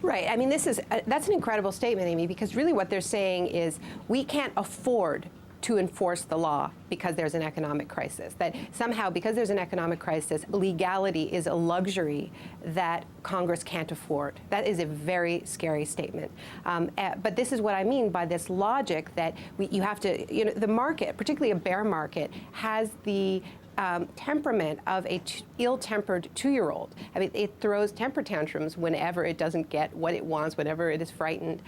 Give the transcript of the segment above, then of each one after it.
Right. I mean, that's an incredible statement, Amy, because really what they're saying is we can't afford to enforce the law because there's an economic crisis. That somehow, because there's an economic crisis, legality is a luxury that Congress can't afford. That is a very scary statement. But this is what I mean by this logic that you have to, the market, particularly a bear market, has the temperament of a ill-tempered 2-year-old. I mean, it throws temper tantrums whenever it doesn't get what it wants, whenever it is frightened.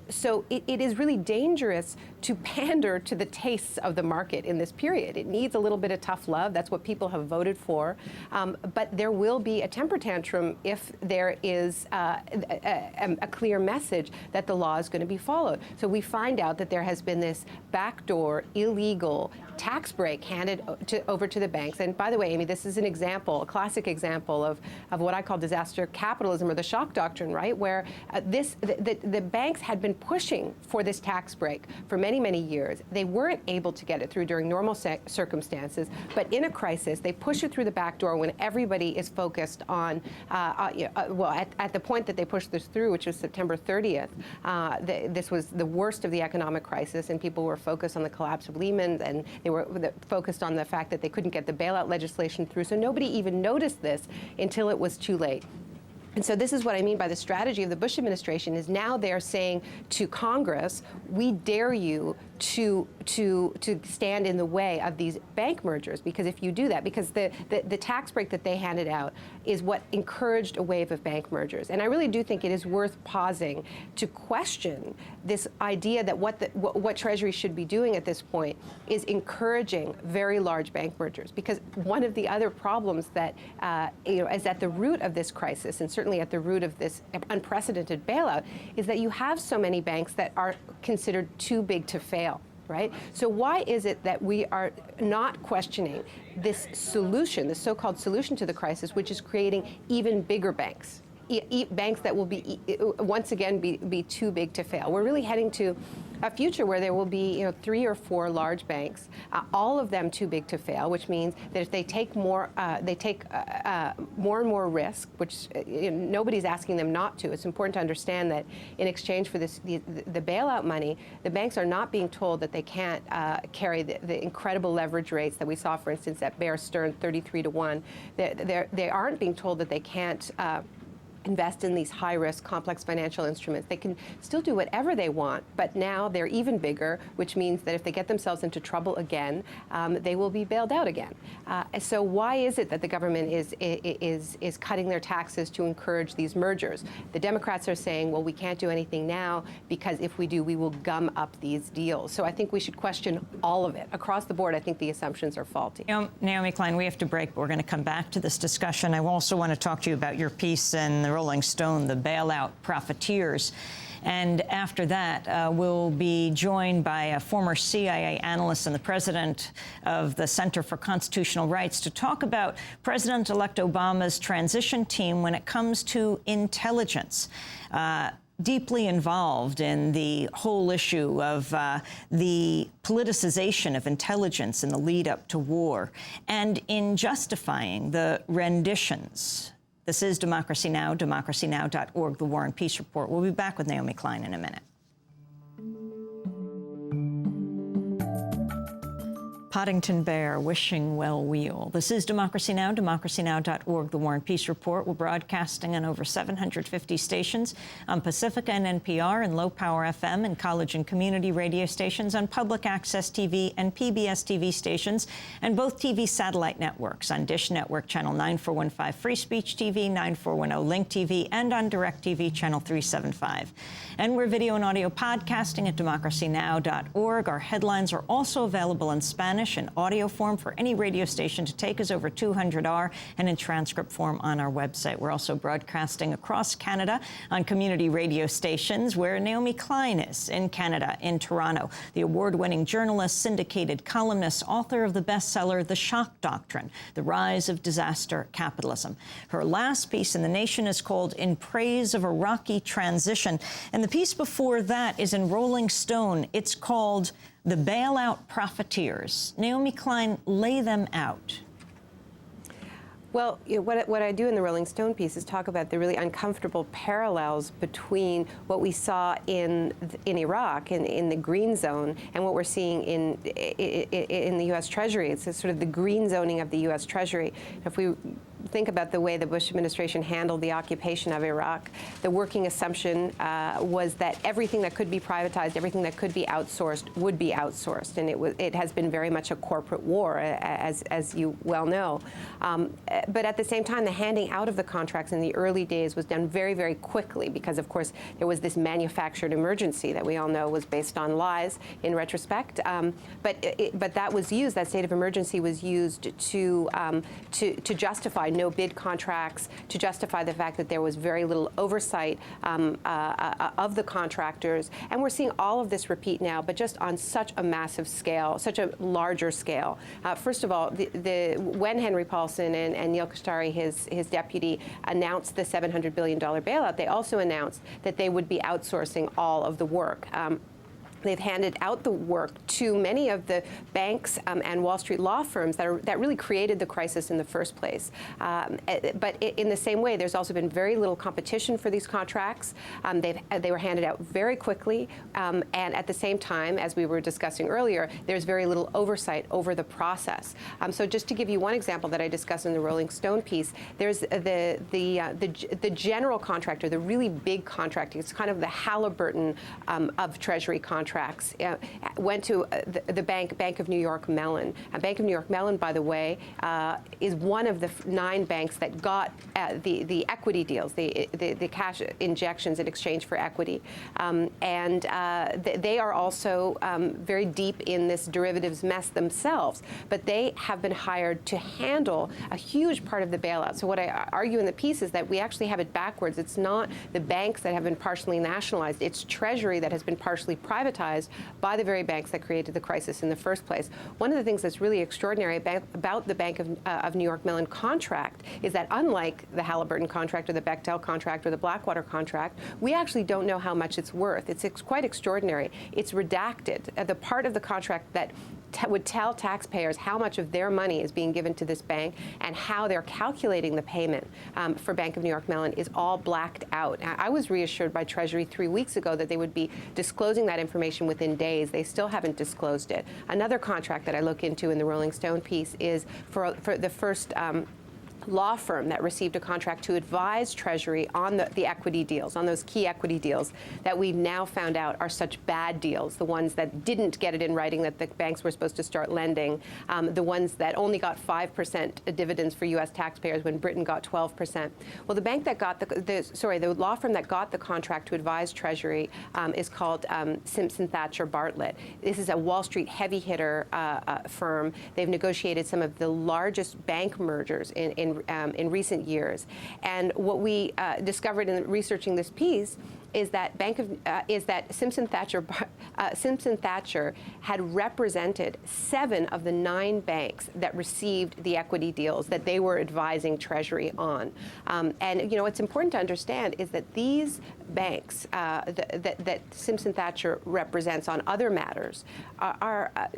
So it is really dangerous to pander to the tastes of the market in this period. It needs a little bit of tough love. That's what people have voted for. But there will be a temper tantrum if there is a clear message that the law is going to be followed. So we find out that there has been this backdoor, illegal tax break handed over to the banks. And by the way, Amy, this is an example, a classic example of what I call disaster capitalism, or the shock doctrine, right? Where the banks had been pushing for this tax break for many, many years. They weren't able to get it through during normal circumstances, but in a crisis, they push it through the back door when everybody is focused on, at the point that they pushed this through, which was September 30th, this was the worst of the economic crisis, and people were focused on the collapse of Lehman, and they were focused on the fact that they couldn't get the bailout legislation through. So nobody even noticed this until it was too late. And so this is what I mean by the strategy of the Bush administration is now they're saying to Congress, we dare you to stand in the way of these bank mergers, because if you do that, because the tax break that they handed out is what encouraged a wave of bank mergers. And I really do think it is worth pausing to question this idea that what Treasury should be doing at this point is encouraging very large bank mergers, because one of the other problems that is at the root of this crisis, and certainly at the root of this unprecedented bailout, is that you have so many banks that are considered too big to fail. Right? So why is it that we are not questioning this solution, the so-called solution to the crisis, which is creating even bigger banks? Banks that will be once again be too big to fail. We're really heading to a future where there will be 3 or 4 large banks, all of them too big to fail, which means that if they take more and more risk, which nobody's asking them not to. It's important to understand that in exchange for this, the bailout money, the banks are not being told that they can't carry the incredible leverage rates that we saw, for instance, at Bear Stearns, 33-1. They aren't being told that they can't invest in these high-risk, complex financial instruments. They can still do whatever they want, but now they're even bigger, which means that if they get themselves into trouble again, they will be bailed out again. So why is it that the government is cutting their taxes to encourage these mergers? The Democrats are saying, well, we can't do anything now because if we do, we will gum up these deals. So I think we should question all of it. Across the board, I think the assumptions are faulty. Naomi Klein, we have to break, but we're going to come back to this discussion. I also want to talk to you about your piece in the Rolling Stone, the bailout profiteers. And after that, we'll be joined by a former CIA analyst and the president of the Center for Constitutional Rights to talk about President-elect Obama's transition team when it comes to intelligence. Deeply involved in the whole issue of the politicization of intelligence in the lead up to war and in justifying the renditions. This is Democracy Now!, democracynow.org, The War and Peace Report. We'll be back with Naomi Klein in a minute. Poddington Bear wishing well wheel. This is Democracy Now!, democracynow.org, The War and Peace Report. We're broadcasting on over 750 stations on Pacifica and NPR and Low Power FM and college and community radio stations, on public access TV and PBS TV stations, and both TV satellite networks on Dish Network Channel 9415 Free Speech TV, 9410 Link TV, and on DirecTV Channel 375. And we're video and audio podcasting at democracynow.org. Our headlines are also available in Spanish in audio form for any radio station to take us over 200R, and in transcript form on our website. We're also broadcasting across Canada on community radio stations, where Naomi Klein is in Canada, in Toronto, the award-winning journalist, syndicated columnist, author of the bestseller The Shock Doctrine, The Rise of Disaster Capitalism. Her last piece in The Nation is called In Praise of a Rocky Transition, and the piece before that is in Rolling Stone. It's called The Bailout Profiteers. Naomi Klein, lay them out. Well, what I do in the Rolling Stone piece is talk about the really uncomfortable parallels between what we saw in Iraq, in the green zone, and what we're seeing in the U.S. Treasury. It's sort of the green zoning of the U.S. Treasury. If we think about the way the Bush administration handled the occupation of Iraq, the working assumption was that everything that could be privatized, everything that could be outsourced would be outsourced, and it has been very much a corporate war, as you well know. But at the same time, the handing out of the contracts in the early days was done very, very quickly because, of course, there was this manufactured emergency that we all know was based on lies in retrospect. But that was used, that state of emergency was used to justify no bid contracts, to justify the fact that there was very little oversight of the contractors. And we're seeing all of this repeat now, but just on such a massive scale, such a larger scale. First of all, when Henry Paulson and Neil Kashkari, his deputy, announced the $700 billion bailout, they also announced that they would be outsourcing all of the work. They've handed out the work to many of the banks and Wall Street law firms that really created the crisis in the first place. But in the same way, there's also been very little competition for these contracts. They were handed out very quickly, and at the same time, as we were discussing earlier, there's very little oversight over the process. So just to give you one example that I discussed in the Rolling Stone piece, there's the general contractor, the really big contracting. It's kind of the Halliburton of Treasury contracts. Went to the Bank of New York Mellon. Bank of New York Mellon, by the way, is one of the 9 banks that got the equity deals, the cash injections in exchange for equity. They are also very deep in this derivatives mess themselves, but they have been hired to handle a huge part of the bailout. So what I argue in the piece is that we actually have it backwards. It's not the banks that have been partially nationalized. It's Treasury that has been partially privatized by the very banks that created the crisis in the first place. One of the things that's really extraordinary about the Bank of New York Mellon contract is that unlike the Halliburton contract or the Bechtel contract or the Blackwater contract, we actually don't know how much it's worth. It's quite extraordinary. It's redacted. The part of the contract that would tell taxpayers how much of their money is being given to this bank and how they're calculating the payment for Bank of New York Mellon is all blacked out. I was reassured by Treasury 3 weeks ago that they would be disclosing that information within days. They still haven't disclosed it. Another contract that I look into in the Rolling Stone piece is for the first law firm that received a contract to advise Treasury on the equity deals, on those key equity deals that we've now found out are such bad deals, the ones that didn't get it in writing that the banks were supposed to start lending, the ones that only got 5% dividends for U.S. taxpayers when Britain got 12%. Well, the bank that got the law firm that got the contract to advise Treasury is called Simpson Thacher Bartlett. This is a Wall Street heavy hitter firm. They've negotiated some of the largest bank mergers in recent years. And what we discovered in researching this piece is that Simpson Thacher had represented 7 of the 9 banks that received the equity deals that they were advising Treasury on. And what's important to understand is that these banks that Simpson Thacher represents on other matters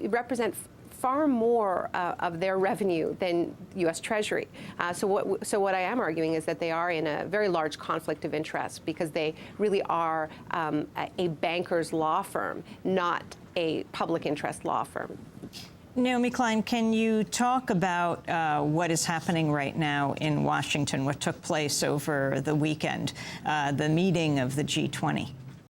represent far more of their revenue than U.S. Treasury. So what I am arguing is that they are in a very large conflict of interest because they really are a banker's law firm, not a public interest law firm. Naomi Klein, can you talk about what is happening right now in Washington, what took place over the weekend, the meeting of the G20?